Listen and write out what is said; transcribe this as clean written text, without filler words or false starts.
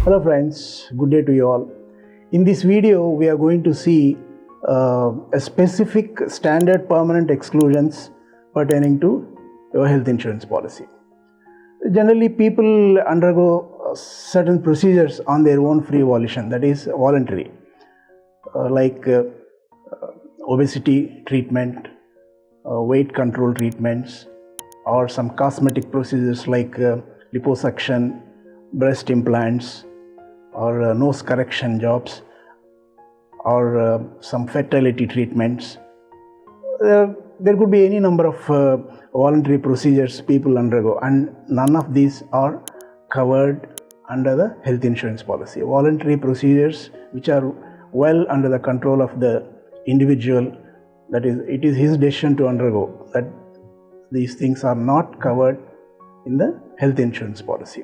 Hello friends, good day to you all. In this video we are going to see a specific standard permanent exclusions pertaining to your health insurance policy. Generally people undergo certain procedures on their own free volition, that is voluntary, like obesity treatment, weight control treatments, or some cosmetic procedures like liposuction, breast implants, or nose correction jobs, or some fertility treatments. There could be any number of voluntary procedures people undergo, and none of these are covered under the health insurance policy. Voluntary procedures which are well under the control of the individual, that is, it is his decision to undergo, that these things are not covered in the health insurance policy.